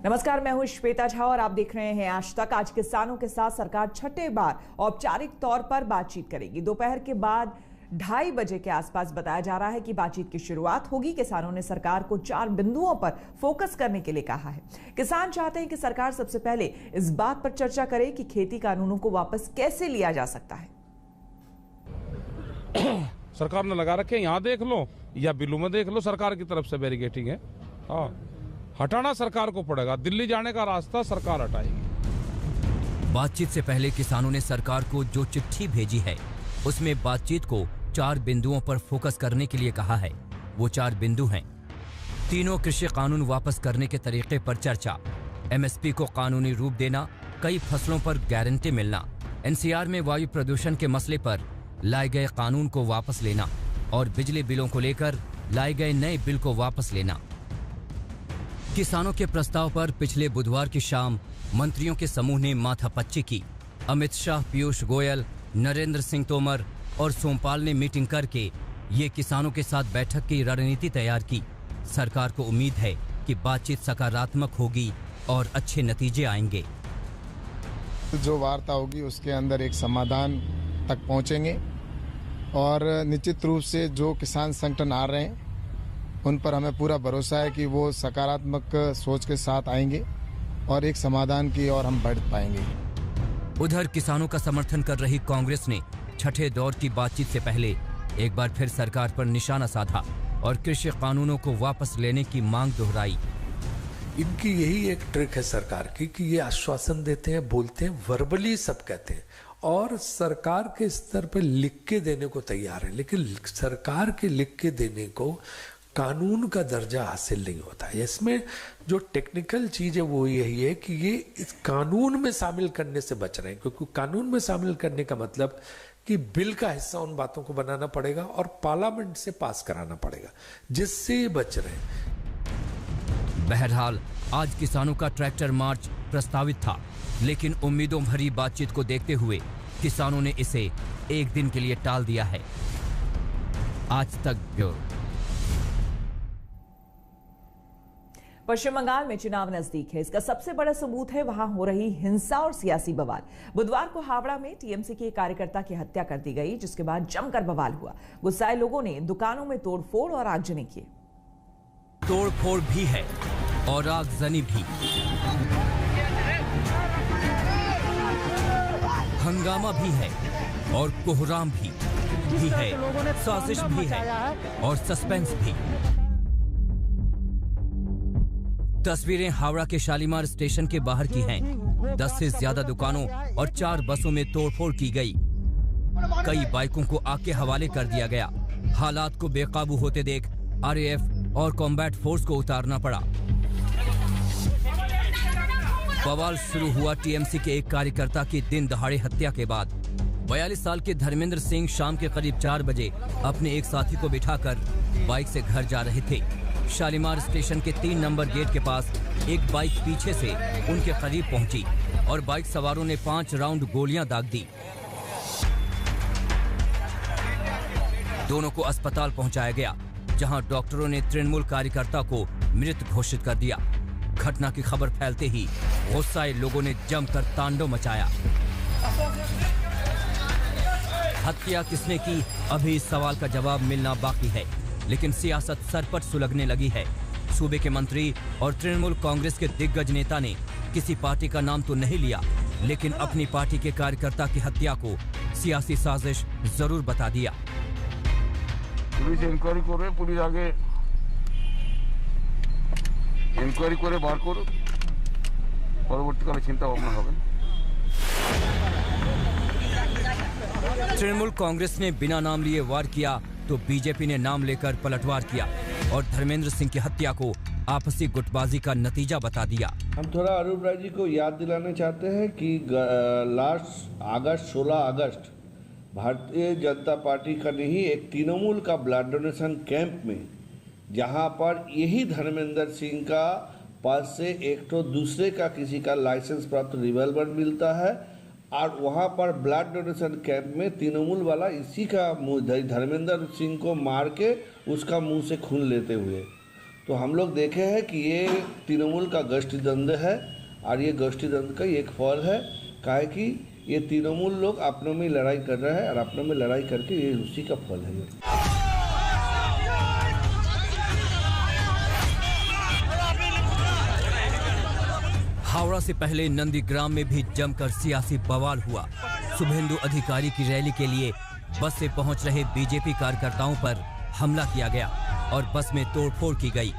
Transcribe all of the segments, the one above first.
नमस्कार, मैं हूं श्वेता झा और आप देख रहे हैं आज तक। आज किसानों के साथ सरकार छठे बार औपचारिक तौर पर बातचीत करेगी। दोपहर के बाद 2:30 बजे के आसपास बताया जा रहा है कि बातचीत की शुरुआत होगी। किसानों ने सरकार को 4 बिंदुओं पर फोकस करने के लिए कहा है। किसान चाहते हैं कि सरकार सबसे पहले इस बात पर चर्चा करे कि खेती कानूनों को वापस कैसे लिया जा सकता है। सरकार ने लगा रखे, यहाँ देख लो या बिल्लू में देख लो, सरकार की तरफ से बैरिकेटिंग है। हाँ, हटाना सरकार को पड़ेगा। दिल्ली जाने का रास्ता सरकार हटाएगी। बातचीत से पहले किसानों ने सरकार को जो चिट्ठी भेजी है उसमें बातचीत को 4 बिंदुओं पर फोकस करने के लिए कहा है। वो 4 बिंदु हैं: तीनों कृषि कानून वापस करने के तरीके पर चर्चा, एमएसपी को कानूनी रूप देना, कई फसलों पर गारंटी मिलना, एनसीआर में वायु प्रदूषण के मसले पर लाए गए कानून को वापस लेना और बिजली बिलों को लेकर लाए गए नए बिल को वापस लेना। किसानों के प्रस्ताव पर पिछले बुधवार की शाम मंत्रियों के समूह ने माथापच्ची की। अमित शाह, पीयूष गोयल, नरेंद्र सिंह तोमर और सोमपाल ने मीटिंग करके ये किसानों के साथ बैठक की रणनीति तैयार की। सरकार को उम्मीद है कि बातचीत सकारात्मक होगी और अच्छे नतीजे आएंगे। जो वार्ता होगी उसके अंदर एक समाधान तक पहुंचेंगे और निश्चित रूप से जो किसान संगठन आ रहे हैं उन पर हमें पूरा भरोसा है कि वो सकारात्मक सोच के साथ आएंगे और एक समाधान की ओर हम बढ़ पाएंगे। उधर किसानों का समर्थन कर रही कांग्रेस ने छठे दौर की बातचीत से पहले एक बार फिर सरकार पर निशाना साधा और कृषि कानूनों को वापस लेने की मांग दोहराई। इनकी यही एक ट्रिक है सरकार की कि ये आश्वासन देते हैं, बोलते हैं, वर्बली सब कहते हैं और सरकार के स्तर पर लिख के देने को तैयार है, लेकिन सरकार के लिख के देने को कानून का दर्जा हासिल नहीं होता है। इसमें जो टेक्निकल चीज है वो यही है कि ये इस कानून में शामिल करने से बच रहे हैं, क्योंकि कानून में शामिल करने का मतलब कि बिल का हिस्सा उन बातों को बनाना पड़ेगा और पार्लियामेंट से पास कराना पड़ेगा, जिससे बच रहे हैं। बहरहाल आज किसानों का ट्रैक्टर मार्च प्रस्तावित था, लेकिन उम्मीदों भरी बातचीत को देखते हुए किसानों ने इसे एक दिन के लिए टाल दिया है। आज तक ब्यूरो। पश्चिम बंगाल में चुनाव नजदीक है। इसका सबसे बड़ा सबूत है वहां हो रही हिंसा और सियासी बवाल। बुधवार को हावड़ा में टीएमसी के एक कार्यकर्ता की हत्या कर दी गई, जिसके बाद जमकर बवाल हुआ। गुस्साए लोगों ने दुकानों में तोड़फोड़ और आगजनी की। तोड़फोड़ भी है और आगजनी भी, हंगामा भी है और कोहराम भी है, साजिश भी है और सस्पेंस भी। तस्वीरें हावड़ा के शालीमार स्टेशन के बाहर की हैं। 10 से ज्यादा दुकानों और 4 बसों में तोड़फोड़ की गई। कई बाइकों को आग के हवाले कर दिया गया। हालात को बेकाबू होते देख आरएएफ और कॉम्बैट फोर्स को उतारना पड़ा। बवाल शुरू हुआ टीएमसी के एक कार्यकर्ता की दिन दहाड़े हत्या के बाद। 42 साल के धर्मेंद्र सिंह शाम के करीब 4 बजे अपने एक साथी को बिठाकर बाइक से घर जा रहे थे। शालीमार स्टेशन के 3 नंबर गेट के पास एक बाइक पीछे से उनके करीब पहुंची और बाइक सवारों ने 5 राउंड गोलियां दाग दी। दोनों को अस्पताल पहुंचाया गया, जहां डॉक्टरों ने तृणमूल कार्यकर्ता को मृत घोषित कर दिया। घटना की खबर फैलते ही गुस्साए लोगों ने जमकर तांडव मचाया। हत्या किसने की, अभी इस सवाल का जवाब मिलना बाकी है, लेकिन सियासत सरपट सुलगने लगी है। सूबे के मंत्री और तृणमूल कांग्रेस के दिग्गज नेता ने किसी पार्टी का नाम तो नहीं लिया, लेकिन अपनी पार्टी के कार्यकर्ता की हत्या को सियासी साजिश जरूर बता दिया। पुलिस इंक्वायरी कर रहे, पुलिस आगे इंक्वायरी करे बाहर करो, परवर्तीकाले चिंता भावना होगा। तृणमूल कांग्रेस ने बिना नाम लिए वार किया तो बीजेपी ने नाम लेकर पलटवार किया और धर्मेंद्र सिंह की हत्या को आपसी गुटबाजी का नतीजा बता दिया। हम थोड़ा अरूप राय जी को याद दिलाना चाहते हैं कि लास्ट अगस्त 16 अगस्त भारतीय जनता पार्टी का नहीं, एक तृणमूल का ब्लड डोनेशन कैंप में, जहां पर यही धर्मेंद्र सिंह का पास से एक तो दूसरे का किसी का लाइसेंस प्राप्त रिवॉल्वर मिलता है और वहां पर ब्लड डोनेशन कैंप में तृणमूल वाला इसी का धर्मेंद्र सिंह को मार के उसका मुंह से खून लेते हुए, तो हम लोग देखे हैं कि ये तृणमूल का गोष्ठीद्वंद्व है और ये गोष्ठीद्वंद्व का एक फल है, काहे कि ये तृणमूल लोग अपनों में लड़ाई कर रहे हैं और अपनों में लड़ाई करके ये उसी का फल है। हावड़ा से पहले नंदीग्राम में भी जमकर सियासी बवाल हुआ। शुभेंदु अधिकारी की रैली के लिए बस से पहुंच रहे बीजेपी कार्यकर्ताओं पर हमला किया गया और बस में तोड़फोड़ की गई।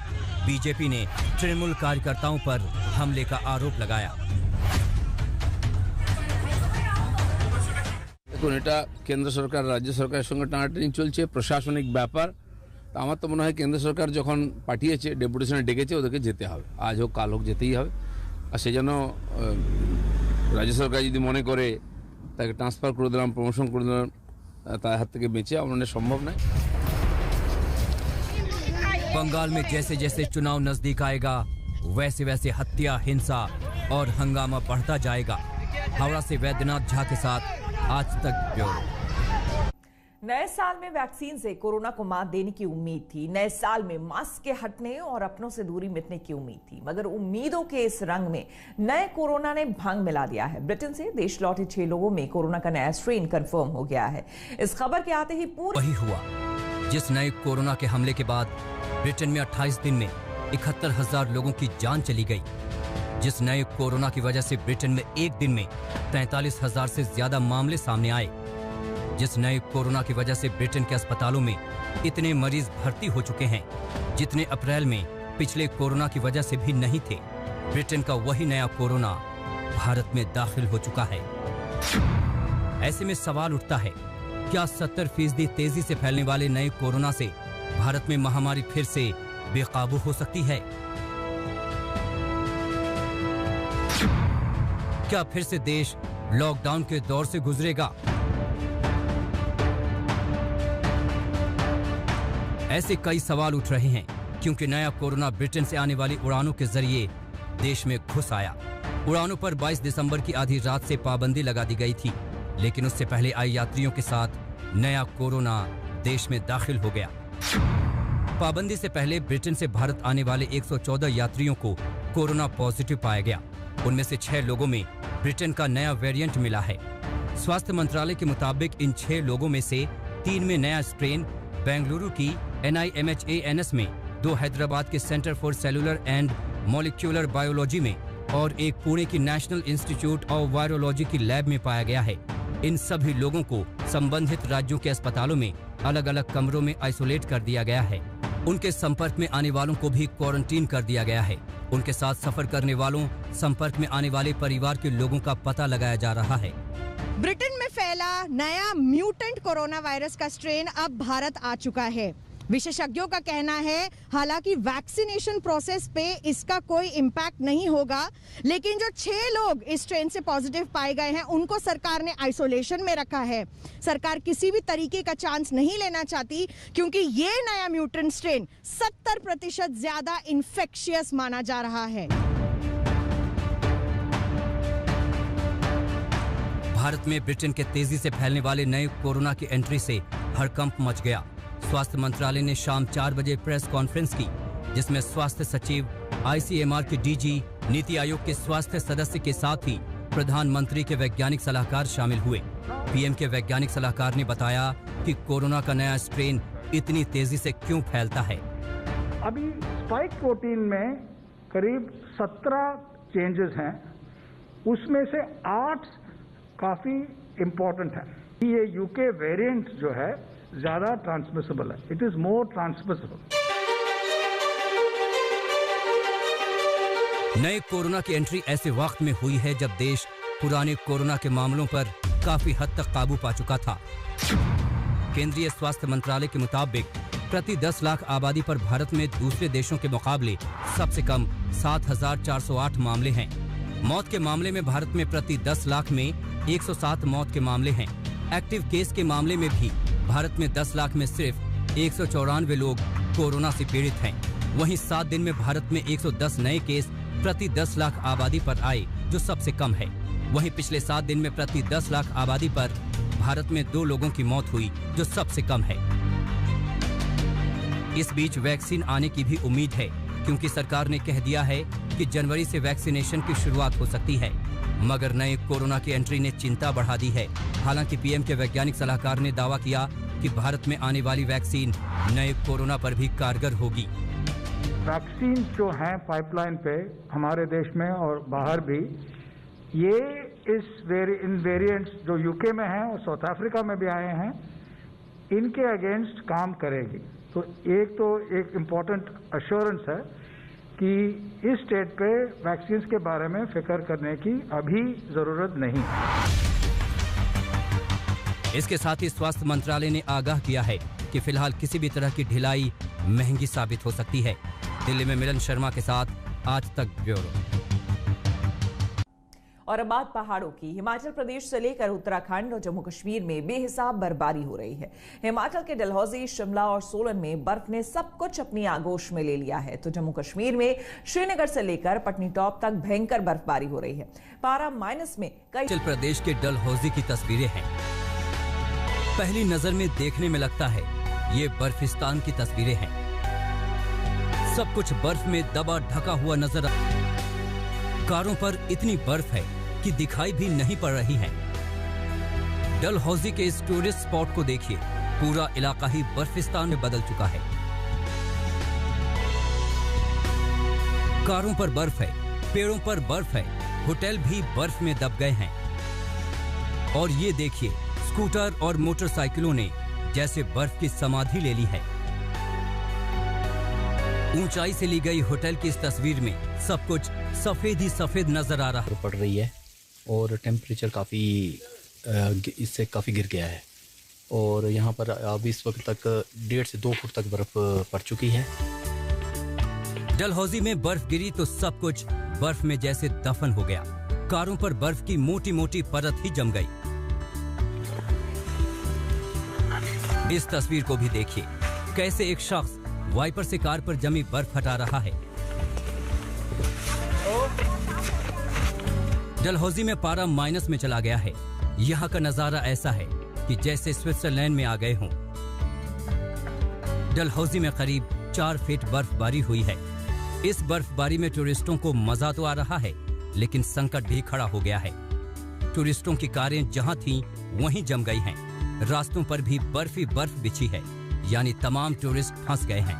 बीजेपी ने तृणमूल कार्यकर्ताओं पर हमले का आरोप लगाया। দেখুন, এটা কেন্দ্র সরকার রাজ্য সরকারের সঙ্গে টানাটানি চলছে, প্রশাসনিক ব্যাপার। আমার তো মনে হয় কেন্দ্র সরকার যখন পাঠিয়েছে, ডেপুটেশনে ডেকেছে, ওদেরকে যেতে হবে। আজ হোক কাল হোক যেতেই হবে। আর সেই জন্য রাজ্য সরকার যদি মনে করে তাকে ট্রান্সফার করে দিলাম, প্রমোশন করে দিলাম, তার হাত থেকে বেঁচে আমাদের সম্ভব নয়। बंगाल में जैसे जैसे चुनाव नजदीक आएगा वैसे वैसे हत्या, हिंसा और हंगामा बढ़ता जाएगा। हावड़ा से वैद्यनाथ झा के साथ आज तक ब्यूरो। नए साल में वैक्सीन से कोरोना को मात देने की उम्मीद थी। नए साल में मास्क के हटने और अपनों से दूरी मिटने की उम्मीद थी, मगर उम्मीदों के इस रंग में नए कोरोना ने भंग मिला दिया है। ब्रिटेन से देश लौटे 6 लोगों में कोरोना का नया स्ट्रेन कंफर्म हो गया है। इस खबर के आते ही वही हुआ जिस नए कोरोना के हमले के बाद ब्रिटेन में 28 दिन में 71,000 लोगों की जान चली गई। जिस नए कोरोना की वजह से ब्रिटेन में एक दिन में 43,000 से ज्यादा मामले सामने आए। जिस नए कोरोना की वजह से ब्रिटेन के अस्पतालों में इतने मरीज भर्ती हो चुके हैं जितने अप्रैल में पिछले कोरोना की वजह से भी नहीं थे। ब्रिटेन का वही नया कोरोना भारत में दाखिल हो चुका है। ऐसे में सवाल उठता है, क्या 70% तेजी से फैलने वाले नए कोरोना से भारत में महामारी फिर से बेकाबू हो सकती है? क्या फिर से देश लॉकडाउन के दौर से गुजरेगा? ऐसे कई सवाल उठ रहे हैं क्योंकि नया कोरोना ब्रिटेन से आने वाली उड़ानों के जरिए देश में घुस आया। उड़ानों पर 22 दिसंबर की आधी रात से पाबंदी लगा दी गई थी, लेकिन उससे पहले आए यात्रियों के साथ नया कोरोना देश में दाखिल हो गया। पाबंदी से पहले ब्रिटेन से भारत आने वाले 114 यात्रियों को कोरोना पॉजिटिव पाया गया। उनमें से 6 लोगों में ब्रिटेन का नया वेरिएंट मिला है। स्वास्थ्य मंत्रालय के मुताबिक इन 6 लोगों में से 3 में नया स्ट्रेन बेंगलुरु की NIMHANS में, 2 हैदराबाद के centre for cellular and molecular biology में और एक पुणे की नेशनल इंस्टीट्यूट ऑफ वायरोलॉजी की लैब में पाया गया है। इन सभी लोगों को संबंधित राज्यों के अस्पतालों में अलग अलग कमरों में आइसोलेट कर दिया गया है। उनके संपर्क में आने वालों को भी क्वारंटीन कर दिया गया है। उनके साथ सफर करने वालों, संपर्क में आने वाले परिवार के लोगों का पता लगाया जा रहा है। ब्रिटेन में फैला नया म्यूटेंट कोरोना वायरस का स्ट्रेन अब भारत आ चुका है। विशेषज्ञों का कहना है हालांकि वैक्सीनेशन प्रोसेस पे इसका कोई इम्पैक्ट नहीं होगा, लेकिन जो 6 लोग इस स्ट्रेन से पॉजिटिव पाए गए हैं उनको सरकार ने आइसोलेशन में रखा है। सरकार किसी भी तरीके का चांस नहीं लेना चाहती क्योंकि ये नया म्यूटेंट स्ट्रेन 70% ज्यादा इन्फेक्शियस माना जा रहा है। भारत में ब्रिटेन के तेजी से फैलने वाले नए कोरोना की एंट्री से हड़कंप मच गया। स्वास्थ्य मंत्रालय ने शाम 4 बजे प्रेस कॉन्फ्रेंस की, जिसमें स्वास्थ्य सचिव, ICMR के DG, नीति आयोग के स्वास्थ्य सदस्य के साथ ही प्रधानमंत्री के वैज्ञानिक सलाहकार शामिल हुए। PM के वैज्ञानिक सलाहकार ने बताया कि कोरोना का नया स्ट्रेन इतनी तेजी से क्यों फैलता है। अभी स्पाइक प्रोटीन में करीब 17 चेंजेस हैं, उसमें से 8 काफी इम्पोर्टेंट है। ये UK वेरिएंट जो है ज्यादा ट्रांसमिसिबल है, इट इज मोर ट्रांसमिसिबल। नए कोरोना की एंट्री ऐसे वक्त में हुई है जब देश पुराने कोरोना के मामलों पर काफी हद तक काबू पा चुका था। केंद्रीय स्वास्थ्य मंत्रालय के मुताबिक प्रति 10 लाख आबादी पर भारत में दूसरे देशों के मुकाबले सबसे कम 7,408 मामले हैं। मौत के मामले में भारत में प्रति 10 लाख में 107 मौत के मामले हैं। एक्टिव केस के मामले में भी भारत में 10 लाख में सिर्फ 194 लोग कोरोना से पीड़ित हैं। वहीं 7 दिन में भारत में 110 नए केस प्रति 10 लाख आबादी पर आए, जो सबसे कम है। वहीं पिछले 7 दिन में प्रति 10 लाख आबादी पर भारत में 2 लोगों की मौत हुई, जो सबसे कम है। इस बीच वैक्सीन आने की भी उम्मीद है। क्योंकि सरकार ने कह दिया है कि जनवरी से वैक्सीनेशन की शुरुआत हो सकती है। मगर नए कोरोना की एंट्री ने चिंता बढ़ा दी है। हालांकि पीएम के वैज्ञानिक सलाहकार ने दावा किया कि भारत में आने वाली वैक्सीन नए कोरोना पर भी कारगर होगी। वैक्सीन जो हैं पाइपलाइन पे हमारे देश में और बाहर भी, ये इन वेरिएंट्स जो यूके में हैं और साउथ अफ्रीका में भी आए हैं, इनके अगेंस्ट काम करेगी। तो एक इम्पोर्टेंट अश्योरेंस है कि इस स्टेट पे वैक्सीन के बारे में फिक्र करने की अभी जरूरत नहीं है। इसके साथ ही स्वास्थ्य मंत्रालय ने आगाह किया है कि फिलहाल किसी भी तरह की ढिलाई महंगी साबित हो सकती है। दिल्ली में मिलन शर्मा के साथ आज तक ब्यूरो। और अब बात पहाड़ों की। हिमाचल प्रदेश से लेकर उत्तराखंड और जम्मू कश्मीर में बेहिसाब बर्फबारी हो रही है। हिमाचल के डलहौजी, शिमला और सोलन में बर्फ ने सब कुछ अपनी आगोश में ले लिया है, तो जम्मू कश्मीर में श्रीनगर से लेकर पटनीटॉप तक भयंकर बर्फबारी हो रही है। पारा माइनस में कई। हिमाचल प्रदेश के डलहौजी की तस्वीरें हैं। पहली नजर में देखने में लगता है ये बर्फिस्तान की तस्वीरें हैं। सब कुछ बर्फ में दबा ढका हुआ नजर आ। कारों पर इतनी बर्फ है कि दिखाई भी नहीं पड़ रही है। डलहौजी के इस टूरिस्ट स्पॉट को देखिए, पूरा इलाका ही बर्फिस्तान में बदल चुका है। कारों पर बर्फ है, पेड़ों पर बर्फ है, होटल भी बर्फ में दब गए हैं। और ये देखिए, स्कूटर और मोटरसाइकिलों ने जैसे बर्फ की समाधि ले ली है। ऊंचाई से ली गई होटल की इस तस्वीर में सब कुछ सफेद ही सफेद नजर आ रहा है। पड़ रही है और टेम्परेचर काफ़ी इससे काफ़ी गिर गया है और यहाँ पर अभी इस वक्त तक 1.5 से 2 फुट तक बर्फ पड़ चुकी है। डलहौजी में बर्फ गिरी तो सब कुछ बर्फ में जैसे दफन हो गया। कारों पर बर्फ की मोटी मोटी परत ही जम गई। इस तस्वीर को भी देखिए, कैसे एक शख्स वाइपर से कार पर जमी बर्फ हटा रहा है। डलहौजी में पारा माइनस में चला गया है। यहाँ का नजारा ऐसा है कि जैसे स्विट्जरलैंड में आ गए हों। डलहौजी में करीब 4 फीट बर्फबारी हुई है। इस बर्फबारी में टूरिस्टों को मजा तो आ रहा है, लेकिन संकट भी खड़ा हो गया है। टूरिस्टों की कारें जहाँ थीं, वहीं जम गई हैं। रास्तों पर भी बर्फ ही बर्फ बिछी है, यानी तमाम टूरिस्ट फंस गए हैं।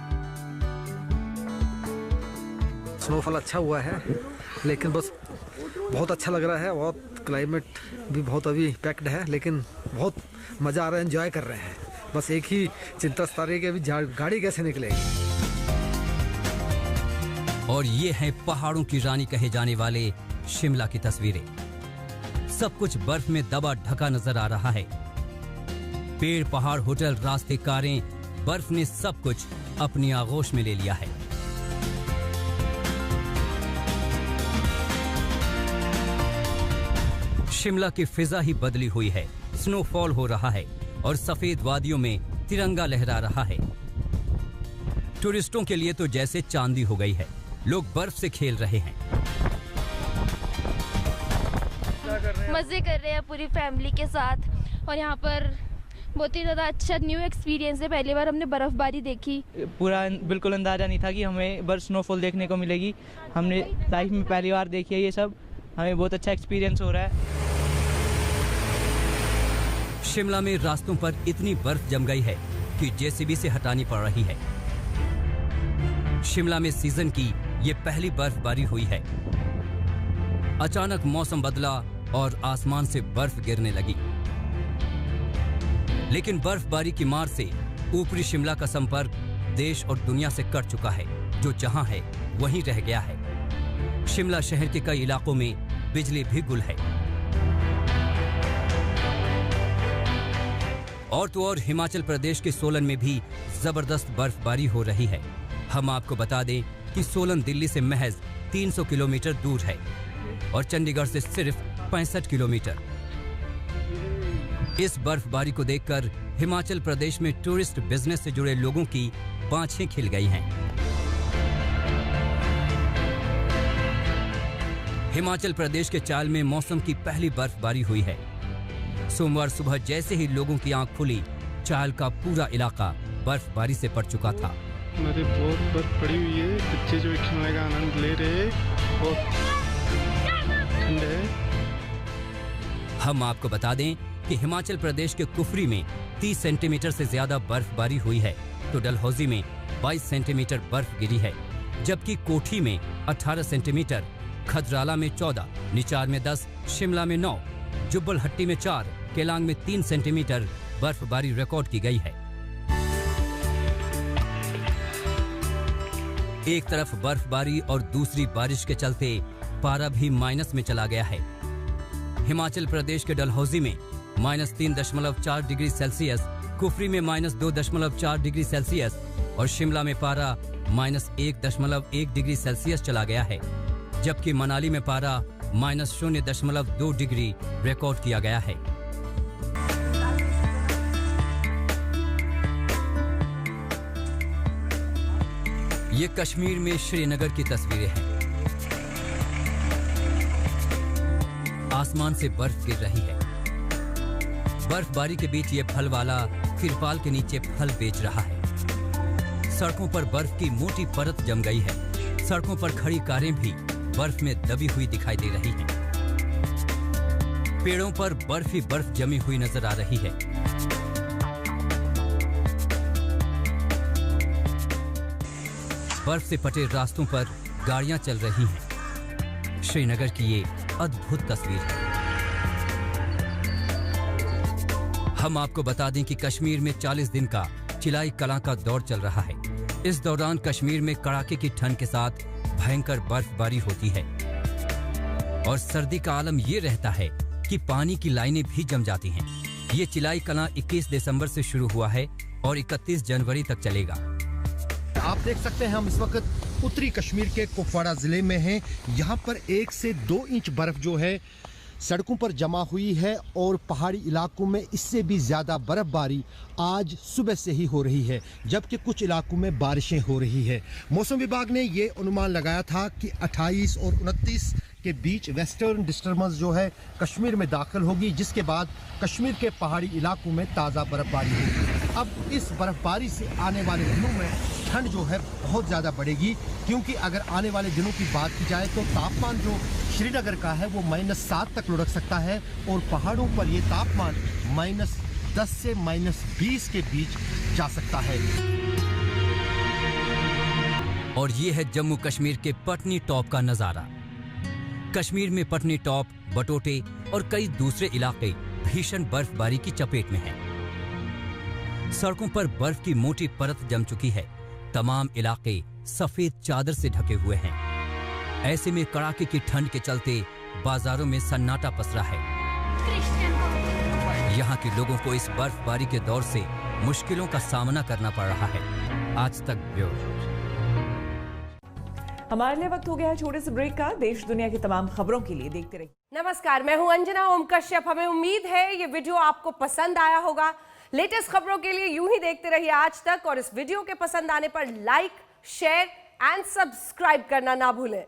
स्नोफॉल अच्छा हुआ है, लेकिन बस बहुत अच्छा लग रहा है। बहुत क्लाइमेट भी बहुत अभी पैक्ड है, लेकिन बहुत मज़ा आ रहा है, एंजॉय कर रहे हैं। बस एक ही चिंता सता रही है कि अभी गाड़ी कैसे निकलेगी। और ये हैं पहाड़ों की रानी कहे जाने वाले शिमला की तस्वीरें। सब कुछ बर्फ में दबा ढका नजर आ रहा है। पेड़, पहाड़, होटल, रास्ते, कारें, बर्फ ने सब कुछ अपनी आगोश में ले लिया है। शिमला की फिजा ही बदली हुई है। स्नोफॉल हो रहा है और सफेद वादियों में तिरंगा लहरा रहा है। टूरिस्टों के लिए तो जैसे चांदी हो गई है। लोग बर्फ से खेल रहे हैं, मजे कर रहे हैं पूरी फैमिली के साथ। और यहाँ पर बहुत ही ज़्यादा अच्छा न्यू एक्सपीरियंस है। पहली बार हमने बर्फबारी देखी। पूरा बिल्कुल अंदाजा नहीं था कि हमें बर्फ स्नोफॉल देखने को मिलेगी। हमने लाइफ में पहली बार देखी है ये सब। हमें बहुत अच्छा एक्सपीरियंस हो रहा है। शिमला में रास्तों पर इतनी बर्फ जम गई है कि जेसीबी से हटानी पड़ रही है। शिमला में सीजन की ये पहली बर्फबारी हुई है। अचानक मौसम बदला और आसमान से बर्फ गिरने लगी। लेकिन बर्फबारी की मार से ऊपरी शिमला का संपर्क देश और दुनिया से कट चुका है। जो जहां है वहीं रह गया है। शिमला शहर के कई इलाकों में बिजली भी गुल है। और तो और हिमाचल प्रदेश के सोलन में भी जबरदस्त बर्फबारी हो रही है। हम आपको बता दें कि सोलन दिल्ली से महज 300 किलोमीटर दूर है और चंडीगढ़ से सिर्फ 65 किलोमीटर। इस बर्फबारी को देखकर हिमाचल प्रदेश में टूरिस्ट बिजनेस से जुड़े लोगों की बाँछें खिल गई हैं। हिमाचल प्रदेश के चाल में मौसम की पहली बर्फबारी हुई है। सोमवार सुबह जैसे ही लोगों की आंख खुली, चाल का पूरा इलाका बर्फबारी से पड़ चुका था। नदी बहुत बर्फ पड़ी हुई है, बच्चे जो खिलौने का आनंद ले रहे हैं, बहुत ठंड है। हम आपको बता दें कि हिमाचल प्रदेश के कुफरी में 30 सेंटीमीटर से ज्यादा बर्फबारी हुई है, तो डलहौजी में 22 सेंटीमीटर बर्फ गिरी है, जबकि कोठी में 18 सेंटीमीटर, खजराला में 14, निचार में 10, शिमला में 9, जुब्बलहट्टी में 4, केलांग में 3 सेंटीमीटर बर्फबारी रिकॉर्ड की गई है। एक तरफ बर्फबारी और दूसरी बारिश के चलते पारा भी माइनस में चला गया है। हिमाचल प्रदेश के डलहौजी में -3.4 डिग्री सेल्सियस, कुफरी में -2.4 डिग्री सेल्सियस और शिमला में पारा -1.1 डिग्री सेल्सियस चला गया है, जबकि मनाली में पारा -0.2 डिग्री रिकॉर्ड किया गया है। ये कश्मीर में श्रीनगर की तस्वीरें हैं। आसमान से बर्फ गिर रही है। बर्फबारी के बीच ये फल वाला तिरपाल के नीचे फल बेच रहा है। सड़कों पर बर्फ की मोटी परत जम गई है। सड़कों पर खड़ी कारें भी बर्फ में दबी हुई दिखाई दे रही हैं। पेड़ों पर बर्फ ही बर्फ जमी हुई नजर आ रही है। बर्फ से पटे रास्तों पर गाड़ियां चल रही हैं। श्रीनगर की ये अद्भुत तस्वीर है। हम आपको बता दें कि कश्मीर में 40 दिन का चिलाई कलां का दौर चल रहा है। इस दौरान कश्मीर में कड़ाके की ठंड के साथ भयंकर बर्फबारी होती है और सर्दी का आलम ये रहता है कि पानी की लाइनें भी जम जाती हैं। ये चिलाई कलां 21 दिसंबर से शुरू हुआ है और 31 जनवरी तक चलेगा। आप देख सकते हैं हम इस वक्त उत्तरी कश्मीर के कुपवाड़ा जिले में हैं। यहाँ पर 1 से 2 इंच बर्फ जो है सड़कों पर जमा हुई है और पहाड़ी इलाकों में इससे भी ज़्यादा बर्फबारी आज सुबह से ही हो रही है, जबकि कुछ इलाकों में बारिशें हो रही है। मौसम विभाग ने ये अनुमान लगाया था कि 28 और 29 के बीच वेस्टर्न डिस्टर्बेंस जो है कश्मीर में दाखिल होगी, जिसके बाद कश्मीर के पहाड़ी इलाकों में ताज़ा बर्फबारी होगी। अब इस बर्फबारी से आने वाले दिनों में ठंड जो है बहुत ज़्यादा बढ़ेगी, क्योंकि अगर आने वाले दिनों की बात की जाए तो तापमान जो श्रीनगर का है वो -7 तक लुढ़क सकता है और पहाड़ों पर ये तापमान -10 से -20 के बीच जा सकता है। और ये है जम्मू कश्मीर के पटनी टॉप का नजारा। कश्मीर में पटनी टॉप, बटोटे और कई दूसरे इलाके भीषण बर्फबारी की चपेट में हैं। सड़कों पर बर्फ की मोटी परत जम चुकी है। तमाम इलाके सफेद चादर से ढके हुए हैं। ऐसे में कड़ाके की ठंड के चलते बाजारों में सन्नाटा पसरा है। यहाँ के लोगों को इस बर्फबारी के दौर से मुश्किलों का सामना करना पड़ रहा है। आज तक ब्यूरो। हमारे लिए वक्त हो गया है छोटे से ब्रेक का। देश दुनिया की तमाम खबरों के लिए देखते रहिए। नमस्कार, मैं हूं अंजना ओम कश्यप। हमें उम्मीद है ये वीडियो आपको पसंद आया होगा। लेटेस्ट खबरों के लिए यूं ही देखते रहिए आज तक और इस वीडियो के पसंद आने पर लाइक, शेयर एंड सब्सक्राइब करना ना भूलें।